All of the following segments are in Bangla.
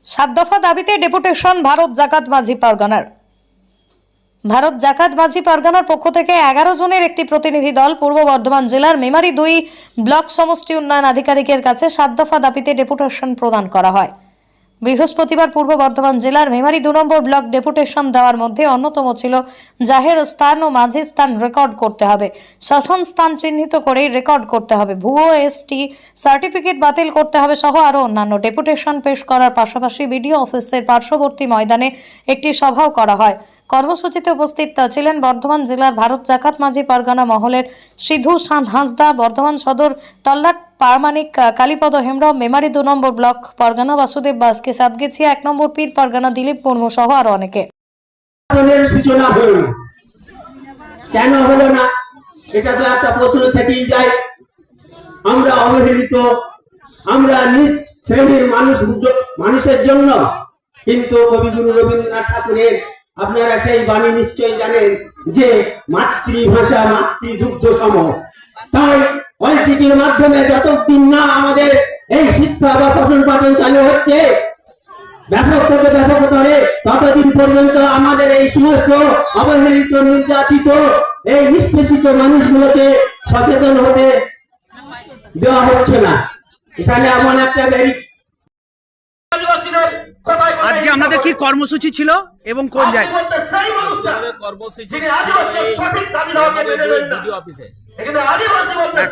সাত দফা দাবিতে ডেপুটেশন ভারত জাকাত মাঝি পরগনার। ভারত জাকাত মাঝি পরগনার পক্ষ থেকে 11 জনের একটি প্রতিনিধি দল পূর্ব বর্ধমান জেলার মেমারি 2 ব্লক সমষ্টি উন্নয়ন আধিকারিকের কাছে সাত দফা দাবিতে ডেপুটেশন প্রদান করা হয়। বৃহস্পতিবার পূর্ব বর্ধমান জেলার মেমারি 2 নম্বর ব্লক ডেপুটেশন দেওয়ার মধ্যে অন্যতম ছিল জাহের স্থান ও মাঝি স্থান রেকর্ড করতে হবে, শাসন স্থান চিহ্নিত করেই রেকর্ড করতে হবে, ভুয়ো এসটি সার্টিফিকেট বাতিল করতে হবে সহ আরও অন্যান্য। ডেপুটেশন পেশ করার পাশাপাশি বিডিও অফিসের পার্শ্ববর্তী ময়দানে একটি সভাও করা হয়। কর্মসূচিতে উপস্থিত ছিলেন বর্ধমান জেলার ভারত জাকাত মাঝি পরগনা মহলের সিধু হাঁসদা, বর্ধমান সদর তল্লাট পারমানিক, কালীপদ হেমব্রম, মেমারি 2 নম্বর ব্লক পরগনা বাসুদেব বাসকে, সাতগেছিয়া 1 নম্বর পীর পরগনা দিলীপ মুর্মু সহ আরো অনেকে। সূচনা হলো না, কেন হলো না এটা তো একটা প্রশ্ন থেকেই যায়। আমরা অবহেলিত, আমরা নিজ শ্রেণীর মানুষের জন্য, কিন্তু কবিগুরু রবীন্দ্রনাথ ঠাকুরের আপনারা সেই বাণী নিশ্চয়ই জানেন যে মাতৃভাষা মাতৃদুগ্ধ সম। তাই ওই চিঠির মাধ্যমে যতদিন না আমাদের এই শিক্ষা বা পঠন পাঠন চালু হচ্ছে ব্যাপক থেকে ব্যাপকতরে, ততদিন পর্যন্ত আমাদের এই সমস্ত অবহেলিত, নির্যাতিত, এই নিষ্পেষিত মানুষগুলোকে সচেতন হতে দেওয়া হচ্ছে না। এখানে এমন একটা আজকে আপনাদের কি কর্মসূচি ছিল এবং কোন জায়গায়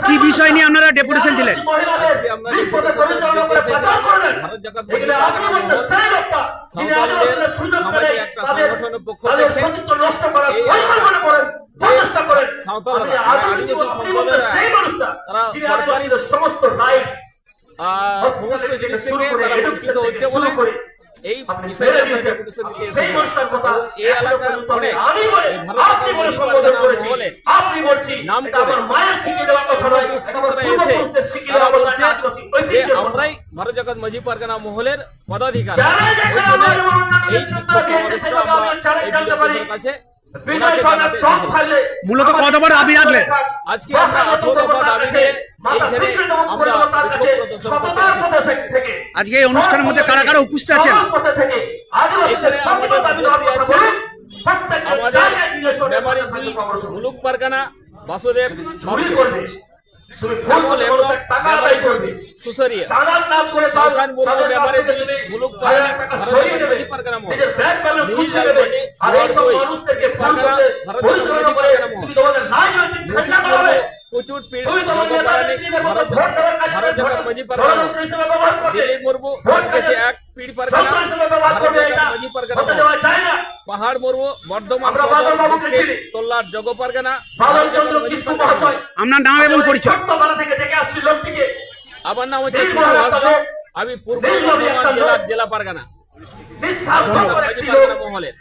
কি বিষয় নিয়ে আপনারা ডেপুটেশন দিলেন? সমস্ত জিনিস থেকে তারা বঞ্চিত হচ্ছে বলে এই বিষয়ে আমরা ডেপুটেশন দিতে এসেছি। এই এলাকা অনেক নাম করে এসে তারা বলছে যে আমরাই ভারত জাকাত মাঝি পরগনা মহলের পদাধিকার। এই কাছে মূলত কত বড় দাবি রাখলেন? আজকে আমরা 18 দফা দাবি নিয়ে এইখানে আমরা আজকে এই অনুষ্ঠানের মধ্যে কারা কারা উপস্থিত আছেন? মেমারি 2 মুলুক পরগনা বাসুদেব সুসরিয়া সালখান মুর্মু মেমারি 2 মুলুক পরগনা ভারত জাকাত মাঝি পরগনা মহল প্রচুর পীর ভারত জাকাত মাঝি পরগনা দিলীপ মুর্মু সাতগেছিয়া 1 পীর পরগনা ভারত জাকাত মাঝি পরগনা পাহাড় মুর্মু বর্ধমান সদর দক্ষিণ তল্লাট জগ পরগনা। আপনার নাম এবং পরিচয়? আমার নাম হচ্ছে সিধু হাঁসদা, আমি পূর্ব বর্ধমান জেলার জেলা পরগনা ভারত জাকাত মাঝি পরগনা মহলের।